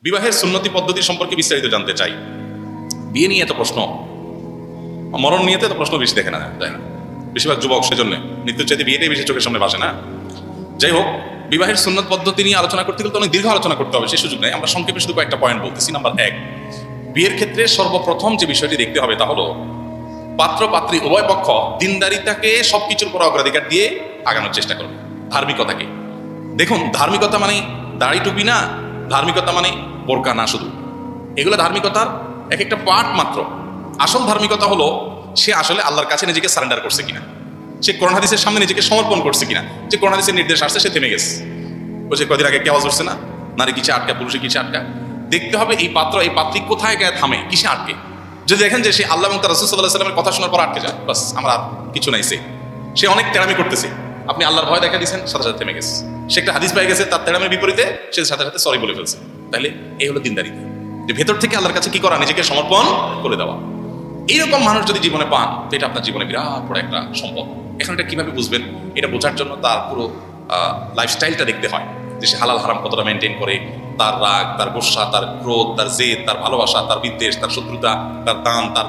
বিবাহের সুন্নতি পদ্ধতি সম্পর্কে বিস্তারিত জানতে চাই। বিয়ে নিয়ে এত প্রশ্ন, মরণ নিয়ে তো এত প্রশ্ন বেশি দেখে না, তাই না? বেশিরভাগ যুবক সেজন্য মৃত্যুর চাইতে বিয়েটাই বেশি চোখের সামনে ভাসে না। যাই হোক, বিবাহের সুন্নত পদ্ধতি নিয়ে আলোচনা করতে গেলে তো অনেক দীর্ঘ আলোচনা করতে হবে, সেই সুযোগ নেই। আমরা সংক্ষেপে শুধু কয়েকটা পয়েন্ট বলতেছি। নাম্বার 1, বিয়ের ক্ষেত্রে সর্বপ্রথম যে বিষয়টি দেখতে হবে তা হলো পাত্র পাত্রী উভয় পক্ষ দিনদারিতাকে সবকিছুর পর অগ্রাধিকার দিয়ে আগানোর চেষ্টা করবে। ধার্মিকতাকে দেখুন, ধার্মিকতা মানে দাড়ি টুপি না, ধার্মিকতা মানে বোরকা না, শুধু এগুলো ধার্মিকতার এক একটা পার্ট মাত্র। আসল ধার্মিকতা হলো সে আসলে আল্লাহর কাছে নিজেকে সারেন্ডার করছে কিনা, সে কোরআন হাদিসের সামনে নিজেকে সমর্পণ করছে কিনা, যে কোরআন হাদিসের নির্দেশ আসছে সে থেমে গেছে। ও যে কদিন আগে কেওয়াজ হচ্ছে না, নারী কিসে আটকা, পুরুষে কিসে আটকা। দেখতে হবে এই পাত্র এই পাত্রী কোথায় গিয়ে থামে, কিসে আটকে। যদি দেখেন যে সে আল্লাহ এবং তার রাসূল সাল্লাল্লাহু আলাইহি ওয়াসাল্লামের কথা শোনার পর আটকে যায়, বাস আমার আর কিছু নাই, সে অনেক তেড়ামি করতেছে, আপনি আল্লাহর ভয় দেখা দিয়েছেন, সাথে সাথে থেমে গেছে। সে একটা হাদিস পেয়ে গেছে, তার তেড়ামের বিপরীতে সে সাথে সাথে সরি বলে ফেলছে। তাহলে এই হলো দিনদারিতা, যে ভেতর থেকে আল্লাহর কাছে কি করা, নিজেকে সমর্পণ করে দেওয়া। এইরকম মানুষ যদি জীবনে পান, তো এটা আপনার জীবনে বিরাট বড় একটা সম্পদ। এখন এটা কিভাবে বুঝবেন? এটা বোঝার জন্য তার পুরো লাইফস্টাইলটা দেখতে হয়, যে সে হালাল হারাম কতটা মেনটেন করে, তার রাগ, তার গোসা, তার ক্রোধ, তার জেদ, তার ভালোবাসা, তার বিদ্বেষ, তার শত্রুতা, তার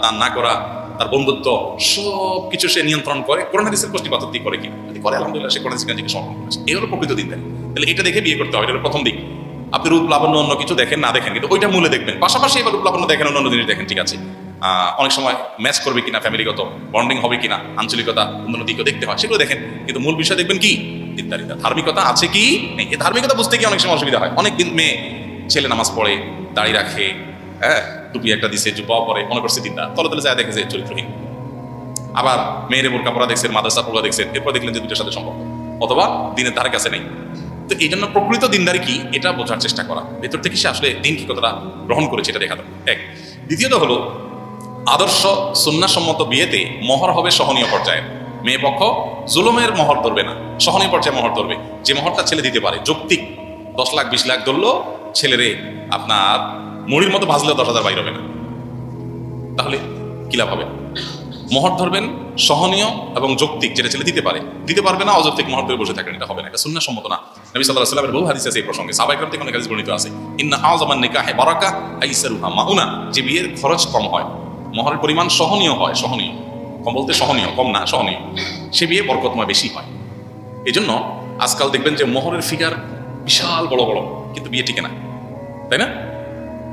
দান না করা, তার বন্ধুত্ব, সব কিছু সে নিয়ন্ত্রণ করে। কোরআন হাদিসের প্রশ্নিপাত দিয়ে করে কি, যদি করে আলহামদুলিল্লাহ, সে কোরআন হাদিসকে সমর্পণ করেছে। এই হলো প্রকৃত দিনদারি। তাহলে এটা দেখে বিয়ে করতে হবে, এটা হলো প্রথম দিক। আপনি রূপ লাবণ্য অন্য কিছু দেখেন না দেখেন, কিন্তু ওইটা মূলে দেখবেন। পাশাপাশি এবার রূপ লাবণ্য দেখেন, অন্য জিনিস দেখেন, ঠিক আছে। অনেক সময় ম্যাচ করবে কিনা, ফ্যামিলিগত বন্ডিং হবে কিনা, আঞ্চলিকতা, অন্য দিকেও দেখতে হয়, সেগুলো দেখেন। কিন্তু মূল বিষয় দেখবেন কি, দিনদারিতা, ধার্মিকতা আছে কি নেই। এই ধার্মিকতা বুঝতে গিয়ে অনেক সময় অসুবিধা হয়। অনেক দিন মেয়ে ছেলে নামাজ পড়ে, দাড়ি রাখে, হ্যাঁ, টুপি একটা দিছে, জুব্বা পরে, মনে করছে দিনদার, তলে তলে যায় দেখে যে চরিত্রহীন। আবার মেয়েরে বোরকা পড়া দেখছেন, মাদ্রাসা পড়া দেখছেন, এরপর দেখলেন যে দুটোর সাথে সম্পর্ক, অথবা দিনের ধারে কাছে নেই। তো এই জন্য প্রকৃত দিনদারি কি, এটা বোঝার চেষ্টা করা, ভেতর থেকে সে আসলে দিন কি কতটা গ্রহণ করেছে, এটা দেখা দরকার। এক। দ্বিতীয়ত হলো আদর্শ সুন্নাহসম্মত বিয়েতে মহর হবে সহনীয় পর্যায়ের। মেয়ে পক্ষ জুলুমের মহর ধরবে না, সহনীয় পর্যায়ে মহর ধরবে। যে মহরটা ছেলে দিতে পারে, যৌক্তিক 10 লাখ 20 লাখ ধরলো, ছেলেরে আপনার মুড়ির মতো ভাজলেও 10,000 বাইর হবে না। তাহলে কি লাভ হবে? মহর ধরবেন সহনীয় এবং যৌক্তিক, যেটা ছেলে দিতে পারে। দিতে পারবে না অযৌক্তিক মহর ধরে বসে থাকেন, এটা হবে না, এটা সুন্নাহসম্মত না। নবী সাল্লাল্লাহু আলাইহি ওয়াসাল্লামের বহু হাদিস আছে এই প্রসঙ্গে, সাহাবায়ে কেরাম থেকে অনেক হাদিস বর্ণিত আছে। ইন্না আযমান নিকাহে বারাকা আইসারুহা মাউনা, যে বিয়ের খরচ কম হয়, মহরের পরিমাণ সহনীয় হয়, সহনীয়, কম বলতে সহনীয়, কম না, সহনীয়, সে বিয়ে বরকতময় বেশি হয়। এই জন্য আজকাল দেখবেন যে মহরের ফিগার বিশাল বড় বড়, কিন্তু বিয়ে টিকে না, তাই না?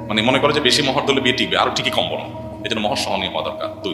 মানে মনে করে যে বেশি মহর ধরলে বিয়ে টিকবে, আরো ঠিকই কম বড়। এই জন্য মহর সহনীয় হওয়া দরকার। 2